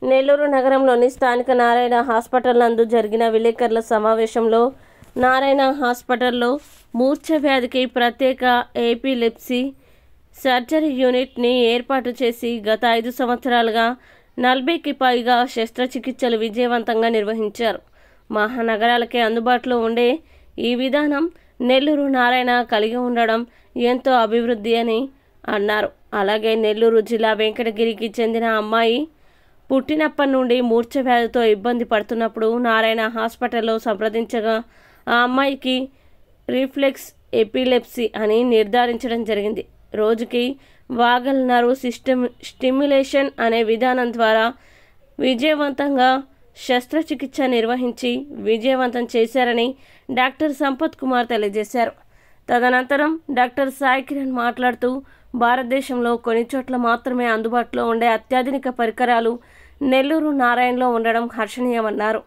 నెల్లూరు నగరంలోని స్థానిక నారాయణ హాస్పిటల్ నందు జరిగిన విలేకరుల సమావేశంలో నారాయణ హాస్పిటల్లో మూర్ఛ వ్యాధికి ప్రత్యేక ఎపిలెప్సీ సర్జరీ యూనిట్ని ఏర్పాటు చేసి గత 5 సంవత్సరాలుగా 40కి పైగా శస్త్రచికిత్సలు విజయవంతంగా నిర్వహించారు. మహానగరాలకే అందుబాటులో ఉండే ఈ విధానం నెల్లూరు నారాయణ కలిగి ఉండడం ఎంతో అభివృద్ధి అని అన్నారు. అలాగే నెల్లూరు జిల్లా వెంకటగిరికి చెందిన అమ్మాయి పుట్టినప్పటి నుండి మూర్ఛ వ్యాధితో ఇబ్బంది పడుతున్నప్పుడు నారాయణ హాస్పిటల్లో సంప్రదించగా ఆ అమ్మాయికి రిఫ్లెక్స్ ఎపిలెప్సీ అని నిర్ధారించడం జరిగింది. రోజుకి వాగల్ నర్వ్ సిస్టమ్ స్టిమ్యులేషన్ అనే విధానం ద్వారా విజయవంతంగా శస్త్రచికిత్స నిర్వహించి విజయవంతం చేశారని డాక్టర్ సంపత్ కుమార్ తెలియజేశారు. తదనంతరం డాక్టర్ సాయి కిరణ్ మాట్లాడుతూ భారతదేశంలో కొన్ని చోట్ల మాత్రమే అందుబాటులో ఉండే అత్యాధునిక పరికరాలు నెల్లూరు నారాయణలో ఉండడం హర్షణీయమన్నారు.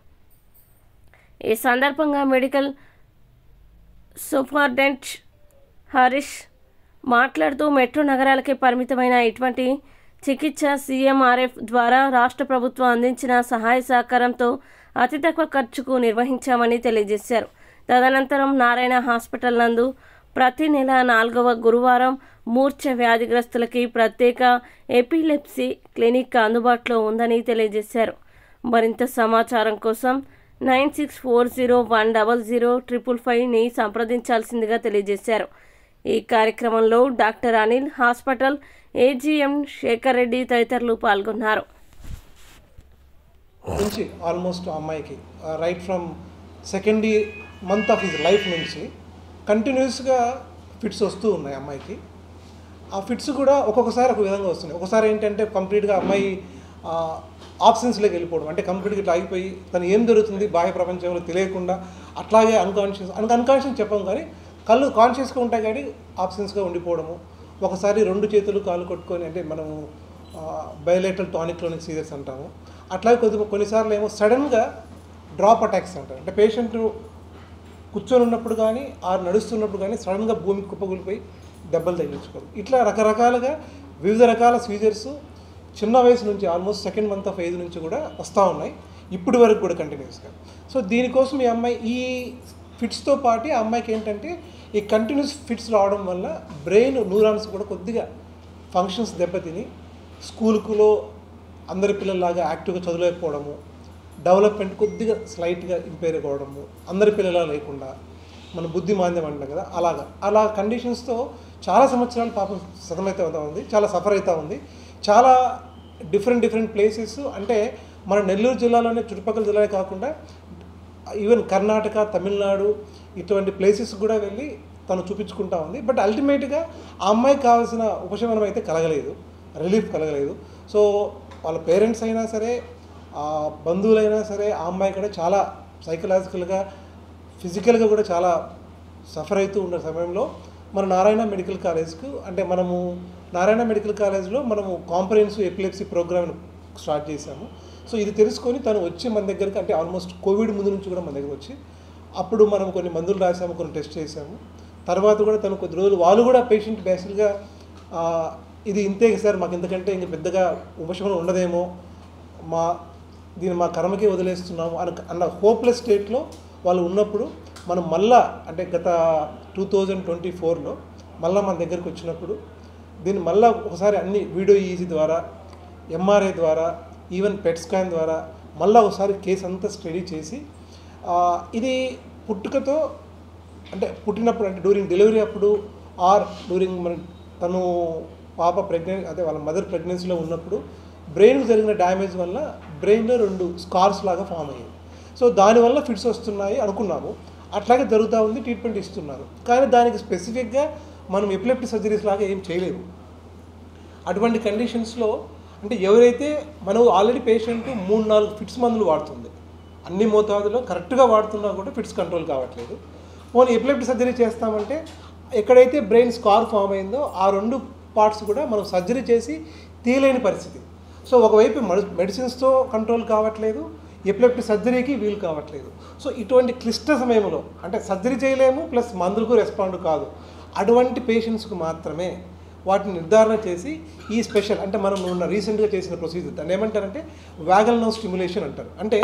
ఈ సందర్భంగా మెడికల్ సూపరింటెండెంట్ హరీష్ మాట్లాడుతూ మెట్రో నగరాలకే పరిమితమైన ఇటువంటి చికిత్స సీఎంఆర్ఎఫ్ ద్వారా రాష్ట్ర ప్రభుత్వం అందించిన సహాయ సహకారంతో అతి తక్కువ ఖర్చుకు నిర్వహించామని తెలియజేశారు. తదనంతరం నారాయణ హాస్పిటల్ నందు ప్రతి నెల 4వ గురువారం మూర్ఛ వ్యాధిగ్రస్తులకి ప్రత్యేక ఎపిలెప్సీ క్లినిక్ అందుబాటులో ఉందని తెలియజేశారు. మరింత సమాచారం కోసం 9640100555ని సంప్రదించాల్సిందిగా తెలియజేశారు. ఈ కార్యక్రమంలో doctor Anil, hospital AGM Shekhar Reddy తదితరులు పాల్గొన్నారు. ఆల్మోస్ట్ అమ్మాయికి right from second month of his life నుంచి కంటిన్యూస్గా ఫిట్స్ వస్తూ ఉన్నాయి అమ్మాయికి. ఆ ఫిట్స్ కూడా ఒక్కొక్కసారి ఒక విధంగా వస్తున్నాయి. ఒకసారి ఏంటంటే కంప్లీట్గా అమ్మాయి ఆబ్సెన్స్లోకి వెళ్ళిపోవడం, అంటే కంప్లీట్గా ఇట్లా ఆగిపోయి తను ఏం జరుగుతుంది బాహ్య ప్రపంచంలో తెలియకుండా అట్లాగే అన్కాన్షియస్ చెప్పాం కానీ కళ్ళు కాన్షియస్గా ఉంటాయి కానీ ఆబ్సెన్స్గా ఉండిపోవడము. ఒకసారి 2 చేతులు కాళ్ళు కొట్టుకొని, అంటే మనము బయోలేటరల్ టానిక్ క్లోనిక్ సీజర్స్ అంటాము. అట్లాగే కొన్నిసార్లు ఏమో సడన్గా డ్రాప్ అటాక్స్ అంటారు. అంటే పేషెంట్ కూర్చొని ఉన్నప్పుడు కానీ నడుస్తున్నప్పుడు కానీ సడన్గా భూమికి కుప్పగూలిపోయి దెబ్బలు తగిలించుకోరు. ఇట్లా రకరకాలుగా వివిధ రకాల సీజర్స్ చిన్న వయసు నుంచి almost second month of age నుంచి కూడా వస్తూ ఉన్నాయి, ఇప్పటి వరకు కూడా కంటిన్యూస్గా. సో దీనికోసం ఈ అమ్మాయి ఈ ఫిట్స్తో పాటు ఆ అమ్మాయికి ఏంటంటే ఈ కంటిన్యూస్ ఫిట్స్ రావడం వల్ల బ్రెయిన్ న్యూరాన్స్ కూడా కొద్దిగా ఫంక్షన్స్ దెబ్బతిని స్కూల్కులో అందరి పిల్లల్లాగా యాక్టివ్గా చదవలేకపోవడము, డెవలప్మెంట్ కొద్దిగా స్లైట్గా ఇంపేర్ అవ్వడము, అందరి పిల్లలా లేకుండా మన బుద్ధి మాంద్యం అంటాం కదా, అలా కండిషన్స్తో చాలా సంవత్సరాలు పాపం సతమవుతూ ఉంది, చాలా సఫర్ అవుతూ ఉంది. చాలా డిఫరెంట్ ప్లేసెస్, అంటే మన నెల్లూరు జిల్లాలోనే చుట్టుపక్కల జిల్లాలే కాకుండా ఈవెన్ కర్ణాటక, తమిళనాడు ఇటువంటి ప్లేసెస్ కూడా వెళ్ళి తను చూపించుకుంటా ఉంది. బట్ అల్టిమేట్గా ఆ అమ్మాయికి కావాల్సిన ఉపశమనం అయితే కలగలేదు, రిలీఫ్ కలగలేదు. సో వాళ్ళ పేరెంట్స్ అయినా సరే, బంధువులైనా సరే ఆ అమ్మాయి కూడా చాలా సైకలాజికల్గా, ఫిజికల్గా కూడా చాలా సఫర్ అవుతూ ఉన్న సమయంలో మన నారాయణ మెడికల్ కాలేజ్కు, అంటే మనము నారాయణ మెడికల్ కాలేజ్లో మనము కాంప్రహెన్సివ్ ఎపిలెప్సీ ప్రోగ్రామ్ స్టార్ట్ చేశాము. సో ఇది తెలుసుకొని తను వచ్చి మన దగ్గరికి, అంటే ఆల్మోస్ట్ కోవిడ్ ముందు నుంచి కూడా మన దగ్గర వచ్చి అప్పుడు మనం కొన్ని మందులు రాసాము, కొన్ని టెస్ట్ చేసాము. తర్వాత కూడా తను కొద్ది రోజులు వాళ్ళు కూడా పేషెంట్ బేసిక్గా ఇది ఇంతే సార్, మాకు ఇంతకంటే ఇంక పెద్దగా ఉపశమనం ఉండదేమో, దీన్ని మా కర్మకే వదిలేస్తున్నాము అన్న హోప్లెస్ స్టేట్లో వాళ్ళు ఉన్నప్పుడు మనం మళ్ళా, అంటే గత 2024లో మళ్ళీ మన దగ్గరికి వచ్చినప్పుడు దీన్ని మళ్ళీ ఒకసారి అన్ని వీడియో ఈజీ ద్వారా, ఎంఆర్ఐ ద్వారా, ఈవెన్ పెట్ స్కాన్ ద్వారా మళ్ళీ ఒకసారి కేసు అంతా స్టడీ చేసి ఇది పుట్టుకతో, అంటే పుట్టినప్పుడు, అంటే డ్యూరింగ్ డెలివరీ అప్పుడు డ్యూరింగ్ తను పాప అదే వాళ్ళ మదర్ ప్రెగ్నెన్సీలో ఉన్నప్పుడు బ్రెయిన్కి జరిగిన డ్యామేజ్ వల్ల బ్రెయిన్లో 2 స్కార్స్ లాగా ఫామ్ అయ్యాయి. సో దానివల్ల ఫిట్స్ వస్తున్నాయి అనుకున్నాము, అట్లాగే జరుగుతూ ఉంది, ట్రీట్మెంట్ ఇస్తున్నారు. కానీ దానికి స్పెసిఫిక్గా మనం ఎపిలెప్టిక్ సర్జరీస్ లాగా ఏం చేయలేము. అటువంటి కండిషన్స్లో, అంటే ఎవరైతే మనం ఆల్రెడీ పేషెంట్ 3-4 ఫిట్స్ మందులు వాడుతుంది, అన్ని మోతాదులో కరెక్ట్గా వాడుతున్నా కూడా ఫిట్స్ కంట్రోల్ కావట్లేదు. పోనీ ఎపిలెప్టిక్ సర్జరీ చేస్తామంటే ఎక్కడైతే బ్రెయిన్ స్కార్ ఫామ్ అయిందో ఆ 2 పార్ట్స్ కూడా మనం సర్జరీ చేసి తీయలేని పరిస్థితి. సో ఒకవైపు మెడిసిన్స్తో కంట్రోల్ కావట్లేదు, ఎపిలెప్టిక్ సర్జరీకి వీలు కావట్లేదు. సో ఇటువంటి క్లిష్ట సమయంలో, అంటే సర్జరీ చేయలేము ప్లస్ మందులకు రెస్పాండ్ కాదు, అటువంటి పేషెంట్స్కు మాత్రమే వాటిని నిర్ధారణ చేసి ఈ స్పెషల్ అంటే మనం రీసెంట్గా చేసిన ప్రొసీజర్ దాన్ని ఏమంటారంటే వాగల్ నర్వ్ స్టిమ్యులేషన్ అంటారు. అంటే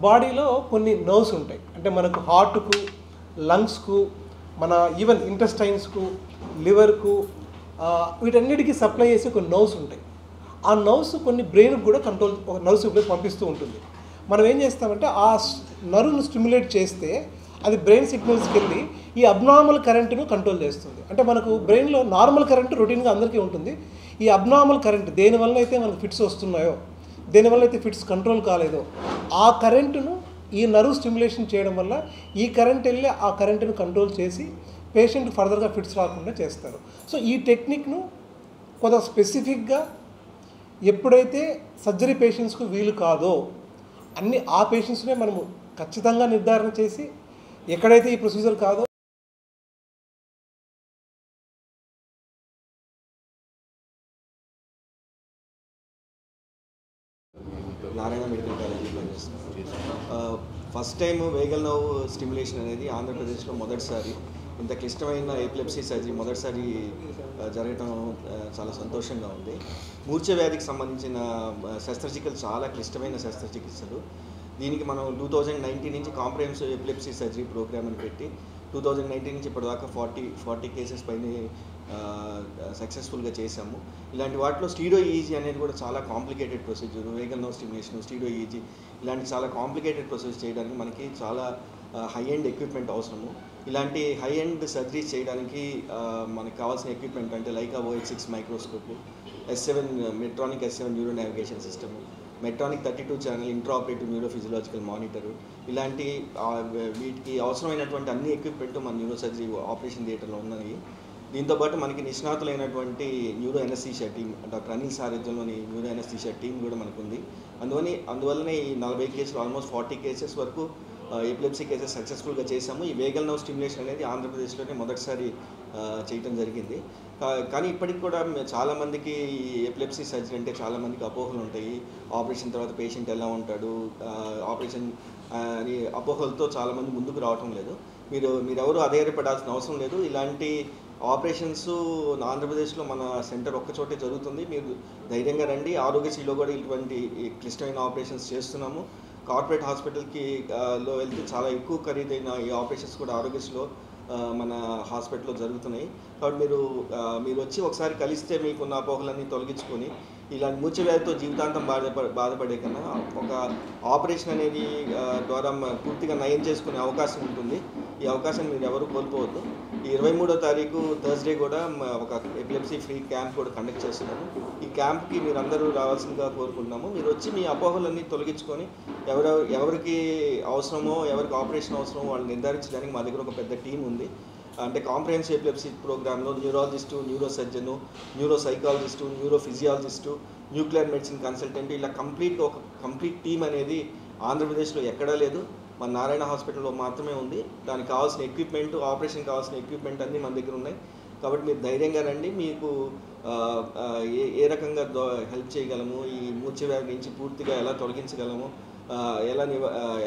బాడీలో కొన్ని నర్వ్స్ ఉంటాయి, అంటే మనకు హార్ట్కు, లంగ్స్కు, మన ఈవెన్ ఇంటెస్టైన్స్కు, లివర్కు, వీటన్నిటికీ సప్లై చేసే కొన్ని నర్వ్స్ ఉంటాయి. ఆ నర్వ్స్ కొన్ని బ్రెయిన్కి కూడా నర్వ్స్ పంపిస్తూ ఉంటుంది. మనం ఏం చేస్తామంటే ఆ నర్వ్ను స్టిమ్యులేట్ చేస్తే అది బ్రెయిన్ సిగ్నల్స్కి వెళ్ళి ఈ అబ్నార్మల్ కరెంటును కంట్రోల్ చేస్తుంది. అంటే మనకు బ్రెయిన్లో నార్మల్ కరెంటు రొటీన్గా అందరికీ ఉంటుంది. ఈ అబ్నార్మల్ కరెంట్ దేనివల్ల అయితే మనకు ఫిట్స్ వస్తున్నాయో, దేనివల్ల అయితే ఫిట్స్ కంట్రోల్ కాలేదో ఆ కరెంటును ఈ నర్వ్ స్టిమ్యులేషన్ చేయడం వల్ల ఈ కరెంట్ వెళ్ళి ఆ కరెంటును కంట్రోల్ చేసి పేషెంట్ ఫర్దర్గా ఫిట్స్ రాకుండా చేస్తారు. సో ఈ టెక్నిక్ను కొంత స్పెసిఫిక్గా ఎప్పుడైతే సర్జరీ పేషెంట్స్కు వీలు కాదో ఆ పేషెంట్స్నే మనము ఖచ్చితంగా నిర్ధారణ చేసి ఎక్కడైతే ఈ ప్రొసీజర్ కాదో నారాయణ మెడికల్ కాలేజీలో పనిచేస్తున్నాను. ఫస్ట్ టైం వేగల్ నర్వ్ స్టిమ్యులేషన్ అనేది ఆంధ్రప్రదేశ్లో మొదటిసారి ఇంత క్లిష్టమైన ఎపిలెప్సీ సర్జరీ మొదటిసారి జరగడం చాలా సంతోషంగా ఉంది. మూర్ఛ వ్యాధికి సంబంధించిన శస్త్రచికిత్సలు చాలా క్లిష్టమైన శస్త్రచికిత్సలు. దీనికి మనం 2019 నుంచి కాంప్రహెన్సివ్ ఎపిలెప్సీ సర్జరీ ప్రోగ్రామ్ అని పెట్టి 2019 నుంచి ఇప్పటిదాకా 40 కేసెస్ పైన సక్సెస్ఫుల్గా చేశాము. ఇలాంటి వాటిలో స్టీరో ఈజీ అనేది కూడా చాలా complicated procedure. వేగల్ nerve stimulation, stereo easy ఇలాంటి చాలా కాంప్లికేటెడ్ ప్రొసీజర్ చేయడానికి మనకి చాలా హై ఎండ్ ఎక్విప్మెంట్ అవసరము. ఇలాంటి హై ఎండ్ సర్జరీస్ చేయడానికి మనకు కావాల్సిన ఎక్విప్మెంట్ అంటే Leica OH6 microscope, S7 Medtronic S7 neuro navigation system, Medtronic 32 channel intraoperative neurophysiological monitor, ఇలాంటి వీటికి అవసరమైనటువంటి అన్ని ఎక్విప్మెంట్ మన న్యూరో సర్జరీ ఆపరేషన్ థియేటర్లో ఉన్నాయి. దీంతోపాటు మనకి నిష్ణాతులైనటువంటి neuro anaesthesia team, doctor Anil సారథ్యంలోని న్యూరో ఎనస్థీషియా టీమ్ కూడా మనకు ఉంది. అందువల్లనే ఈ 40 కేసులు ఆల్మోస్ట్ 40 కేసెస్ వరకు ఎపిలెప్సీ కేసెస్ సక్సెస్ఫుల్గా చేశాము. ఈ వేగల్ నర్వ్ స్టిమ్యులేషన్ అనేది ఆంధ్రప్రదేశ్లోనే మొదటిసారి చేయటం జరిగింది. కానీ ఇప్పటికి కూడా చాలామందికి ఎపిలెప్సీ సర్జరీ అంటే చాలామందికి అపోహలు ఉంటాయి. ఆపరేషన్ తర్వాత పేషెంట్ ఎలా ఉంటాడు, ఆపరేషన్ అని అపోహలతో చాలామంది ముందుకు రావటం లేదు. మీరెవరు అధైర్యపడాల్సిన అవసరం లేదు. ఇలాంటి ఆపరేషన్స్ ఆంధ్రప్రదేశ్లో మన సెంటర్ ఒక్కచోటే జరుగుతుంది. మీరు ధైర్యంగా రండి. ఆరోగ్యశ్రీలో కూడా ఇటువంటి క్లిష్టమైన ఆపరేషన్స్ చేస్తున్నాము. కార్పొరేట్ హాస్పిటల్కి లో వెళ్తే చాలా ఎక్కువ ఖరీదైన ఈ ఆపరేషన్స్ కూడా ఆరోగ్యశ్రీలో మన హాస్పిటల్లో జరుగుతున్నాయి. కాబట్టి మీరు వచ్చి ఒకసారి కలిస్తే మీకున్న అపోహలన్నీ తొలగించుకొని ఇలాంటి మూర్ఛ వ్యాధితో జీవితాంతం బాధపడే కన్నా ఒక ఆపరేషన్ అనేది ద్వారా పూర్తిగా నయం చేసుకునే అవకాశం ఉంటుంది. ఈ అవకాశాన్ని మీరు ఎవరు కోల్పోవద్దు. ఈ 23వ తారీఖు థర్స్డే కూడా ఒక ఎపిలెప్సీ ఫ్రీ క్యాంప్ కూడా కండక్ట్ చేస్తున్నాము. ఈ క్యాంప్కి మీరు అందరూ రావాల్సిందిగా కోరుకుంటున్నాము. మీరు వచ్చి మీ అపోహలన్నీ తొలగించుకొని ఎవరికి అవసరమో, ఎవరికి ఆపరేషన్ అవసరమో వాళ్ళు నిర్ధారించడానికి మా దగ్గర ఒక పెద్ద టీం ఉంది. అంటే కాంప్రహెన్సివ్ ఎపిలెప్సీ ప్రోగ్రాంలో neurologist, neuro surgeon, neuro psychologist, neuro physiologist, nuclear medicine consultant, ఇలా కంప్లీట్ టీం అనేది ఆంధ్రప్రదేశ్లో ఎక్కడా లేదు. మన నారాయణ హాస్పిటల్లో మాత్రమే ఉంది. దానికి కావాల్సిన ఎక్విప్మెంట్, ఆపరేషన్ కావాల్సిన ఎక్విప్మెంట్ అన్నీ మన దగ్గర ఉన్నాయి. కాబట్టి మీరు ధైర్యంగా రండి. మీకు ఏ రకంగా హెల్ప్ చేయగలము, ఈ మూర్ఛ వ్యాధి నుంచి పూర్తిగా ఎలా తొలగించగలము,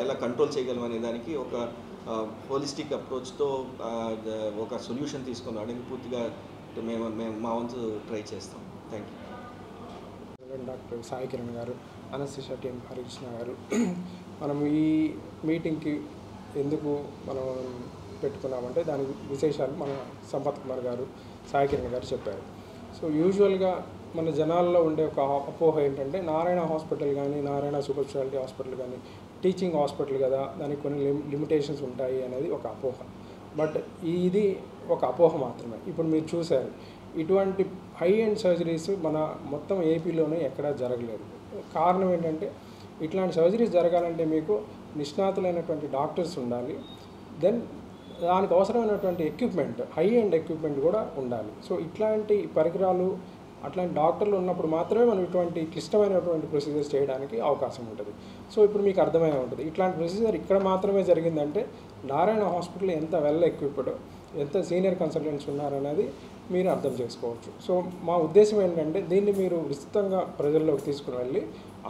ఎలా కంట్రోల్ చేయగలము అనే దానికి ఒక హోలిస్టిక్ అప్రోచ్తో ఒక సొల్యూషన్ తీసుకొని రావడానికి పూర్తిగా మేము మా వంతు ట్రై చేస్తాం. Thank you. Doctor Sai Kiran గారు, అనస్థీషియా టీం హరికృష్ణ గారు, మనం ఈ మీటింగ్కి ఎందుకు మనం పెట్టుకున్నామంటే దాని విశేషాలు మన సంపత్ కుమార్ గారు, సాయి కిరణ్ గారు చెప్పారు. సో యూజువల్గా మన జనాల్లో ఉండే ఒక అపోహ ఏంటంటే నారాయణ హాస్పిటల్ కానీ, నారాయణ సూపర్ స్పెషాలిటీ హాస్పిటల్ కానీ టీచింగ్ హాస్పిటల్ కదా, దానికి కొన్ని లిమిటేషన్స్ ఉంటాయి అనేది ఒక అపోహ. బట్ ఇది ఒక అపోహ మాత్రమే. ఇప్పుడు మీరు చూశారు, ఇటువంటి హై ఎండ్ సర్జరీస్ మన మొత్తం ఏపీలోనే ఎక్కడా జరగలేదు. కారణం ఏంటంటే ఇట్లాంటి సర్జరీస్ జరగాలంటే మీకు నిష్ణాతులైనటువంటి డాక్టర్స్ ఉండాలి. దెన్ దానికి అవసరమైనటువంటి ఎక్విప్మెంట్, హై ఎండ్ ఎక్విప్మెంట్ కూడా ఉండాలి. సో ఇట్లాంటి పరికరాలు, అట్లాంటి డాక్టర్లు ఉన్నప్పుడు మాత్రమే మనం ఇటువంటి క్లిష్టమైనటువంటి ప్రొసీజర్స్ చేయడానికి అవకాశం ఉంటుంది. సో ఇప్పుడు మీకు అర్థమై ఉంటుంది ఇట్లాంటి ప్రొసీజర్ ఇక్కడ మాత్రమే జరిగిందంటే నారాయణ హాస్పిటల్ ఎంత వెల్ ఎక్విప్డ్, ఎంత సీనియర్ కన్సల్టెంట్స్ ఉన్నారనేది మీరు అర్థం చేసుకోవచ్చు. సో మా ఉద్దేశం ఏంటంటే దీన్ని మీరు విస్తృతంగా ప్రజల్లోకి తీసుకుని వెళ్ళి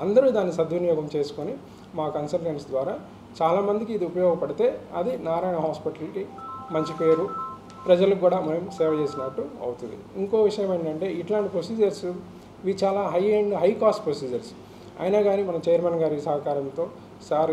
అందరూ దాన్ని సద్వినియోగం చేసుకొని మా కన్సల్టెంట్స్ ద్వారా చాలామందికి ఇది ఉపయోగపడితే అది నారాయణ హాస్పిటల్కి మంచి పేరు ప్రజలకు కూడా మనం సేవ చేసినట్టు అవుతుంది. ఇంకో విషయం ఏంటంటే ఇట్లాంటి ప్రొసీజర్స్ ఇవి చాలా హై కాస్ట్ ప్రొసీజర్స్ అయినా కానీ మన చైర్మన్ గారి సహకారంతో సార్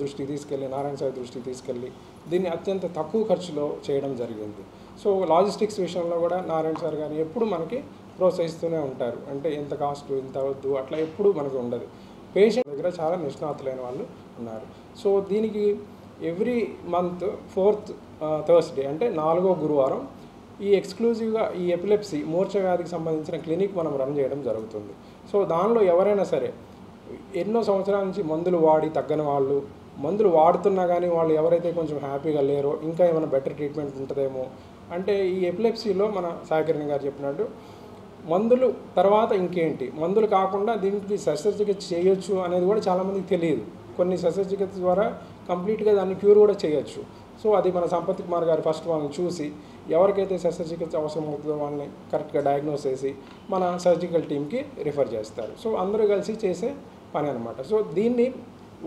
దృష్టికి తీసుకెళ్ళి, నారాయణ సార్ దృష్టికి తీసుకెళ్ళి దీన్ని అత్యంత తక్కువ ఖర్చులో చేయడం జరిగింది. సో లాజిస్టిక్స్ విషయంలో కూడా నారాయణ సార్ గారిని ఎప్పుడు మనకి ప్రోత్సహిస్తూనే ఉంటారు. అంటే ఎంత కాస్ట్ ఇంత వద్దు అట్లా ఎప్పుడు మనకు ఉండదు. పేషెంట్ దగ్గర చాలా నిష్ణాతులైన వాళ్ళు ఉన్నారు. సో దీనికి ఎవ్రీ మంత్ 4th థర్స్డే అంటే 4వ గురువారం ఈ ఎక్స్క్లూజివ్గా ఈ ఎపిలెప్సీ మూర్ఛ వ్యాధికి సంబంధించిన క్లినిక్ మనం రన్ చేయడం జరుగుతుంది. సో దానిలో ఎవరైనా సరే ఎన్నో సంవత్సరాల నుంచి మందులు వాడి తగ్గని వాళ్ళు, మందులు వాడుతున్నా కానీ వాళ్ళు ఎవరైతే కొంచెం హ్యాపీగా లేరో, ఇంకా ఏమైనా బెటర్ ట్రీట్మెంట్ ఉంటుందేమో అంటే ఈ ఎపిలెప్సీలో మన సాయికిరణ్ గారు చెప్పినట్టు మందులు తర్వాత ఇంకేంటి, మందులు కాకుండా దీనికి శస్త్రచికిత్స చేయొచ్చు అనేది కూడా చాలామందికి తెలియదు. కొన్ని శస్త్రచికిత్స ద్వారా కంప్లీట్గా దాన్ని క్యూర్ కూడా చేయొచ్చు. సో అది మన సంపత్ కుమార్ గారు ఫస్ట్ వాళ్ళని చూసి ఎవరికైతే శస్త్రచికిత్స అవసరం అవుతుందో వాళ్ళని కరెక్ట్గా డయాగ్నోస్ చేసి మన సర్జికల్ టీమ్కి రిఫర్ చేస్తారు. సో అందరూ కలిసి చేసే పని అనమాట. సో దీన్ని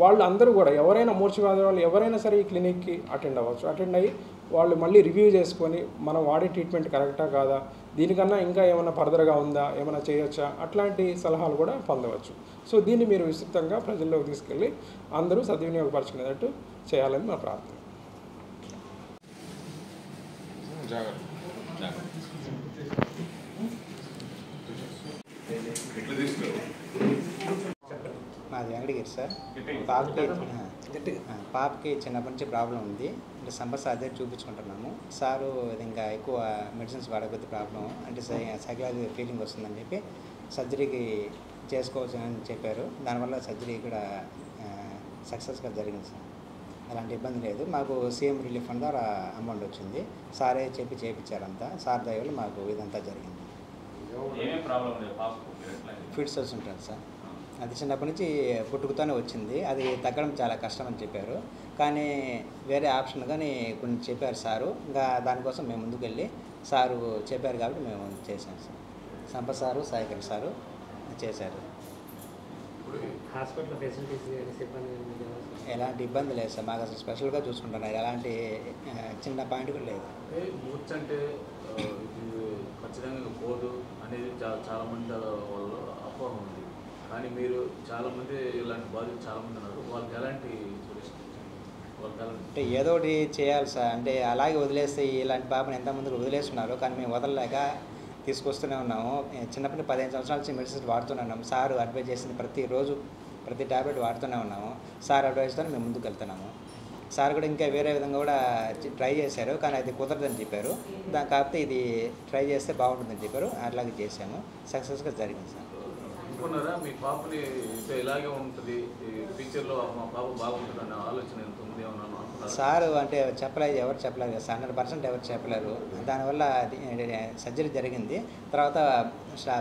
వాళ్ళు అందరూ కూడా ఎవరైనా మూర్ఛవ్యాధి వాళ్ళు ఎవరైనా సరే ఈ క్లినిక్కి అటెండ్ అవ్వచ్చు. అటెండ్ అయ్యి వాళ్ళు మళ్ళీ రివ్యూ చేసుకొని మనం వాడే ట్రీట్మెంట్ కరెక్టా కాదా, దీనికన్నా ఇంకా ఏమైనా ఫర్దర్గా ఉందా, ఏమైనా చేయొచ్చా, అట్లాంటి సలహాలు కూడా పొందవచ్చు. సో దీన్ని మీరు విస్తృతంగా ప్రజల్లోకి తీసుకెళ్ళి అందరూ సద్వినియోగపరచుకునేటట్టు చేయాలని మా ప్రార్థన. మాది వెంకటగిరి సార్. పాపకి చిన్నప్పటి నుంచి ప్రాబ్లం ఉంది. అంటే సంపత్ సార్ దగ్గర చూపించుకుంటున్నాము. సారు ఇంకా ఎక్కువ మెడిసిన్స్ వాడకపోతే ప్రాబ్లం అంటే సైకలాజికల్ ఫీలింగ్ వస్తుందని చెప్పి సర్జరీకి చేసుకోవచ్చు అని చెప్పారు. దానివల్ల సర్జరీ కూడా సక్సెస్గా జరిగింది సార్. అలాంటి ఇబ్బంది లేదు. మాకు సీఎం రిలీఫ్ ఫండ్ ద్వారా అమౌంట్ వచ్చింది. సారే చెప్పి చేయించారంతా. సార్ దయ వల్ల మాకు ఇదంతా జరిగింది. ఫిట్స్ వస్తుంటారు సార్. అది చిన్నప్పటి నుంచి పుట్టుకతోనే వచ్చింది. అది తగ్గడం చాలా కష్టం అని చెప్పారు. కానీ వేరే ఆప్షన్ కానీ కొన్ని చెప్పారు సారు. ఇంకా దానికోసం మేము ముందుకు వెళ్ళి సారు చెప్పారు కాబట్టి మేము చేసాం sir. Sampath sir, Saikiran sir చేశారు. హాస్పిటల్ ఫెసిలిటీస్ ఎలాంటి ఇబ్బంది లేదు సార్. మాకు అసలు స్పెషల్గా చూసుకుంటున్నారు. ఎలాంటి చిన్న పాయింట్ కూడా లేదు. మూర్ఛ అంటే ఖచ్చితంగా పోదు అనేది చాలామంది వాళ్ళు అపోహ ఉంది. కానీ మీరు చాలామంది ఇలాంటి బాధలు చాలామంది ఉన్నారు. వాళ్ళకి ఎలాంటి అంటే ఏదో ఒకటి చేయాలి సార్. అంటే అలాగే వదిలేస్తే ఇలాంటి పాపను ఎంతమందికి వదిలేస్తున్నారు. కానీ మేము వదలలేక తీసుకొస్తూనే ఉన్నాము. చిన్నప్పటి 15 సంవత్సరాల నుంచి మెడిసిన్స్ వాడుతూనే ఉన్నాము. సార్ అడ్వైజ్ చేసింది ప్రతిరోజు ప్రతి ట్యాబ్లెట్ వాడుతూనే ఉన్నాము. సార్ అడ్వైజ్తో మేము ముందుకు వెళ్తున్నాము. సార్ కూడా ఇంకా వేరే విధంగా కూడా ట్రై చేశారు. కానీ అది కుదరదని చెప్పారు. కాకపోతే ఇది ట్రై చేస్తే బాగుంటుందని చెప్పారు. అట్లాగే చేశాము. సక్సెస్గా జరిగింది సార్. అనుకున్నారా మీ పాపని ఇలాగే ఉంటుంది ఫ్యూచర్లో మా పాప బాగుంటుంది అనే ఆలోచన ఎంత ఉంది ఏమన్నా సార్ అంటే చెప్పలేదు, ఎవరు చెప్పలేరు కదా సార్. 100% ఎవరు చెప్పలేరు. దానివల్ల సర్జరీ జరిగింది. తర్వాత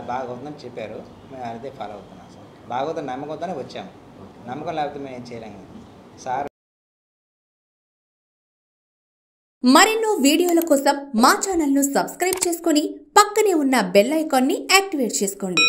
బాగుందని చెప్పారు. మేము అదే ఫాలో అవుతున్నాం సార్. బాగుందని నమ్మకంతోనే వచ్చాము. నమ్మకం లేకపోతే మేము ఏం చేయలేము సార్. మరెన్నో వీడియోల కోసం మా ఛానల్ను సబ్స్క్రైబ్ చేసుకొని పక్కనే ఉన్న బెల్ ఐకాన్ని యాక్టివేట్ చేసుకోండి.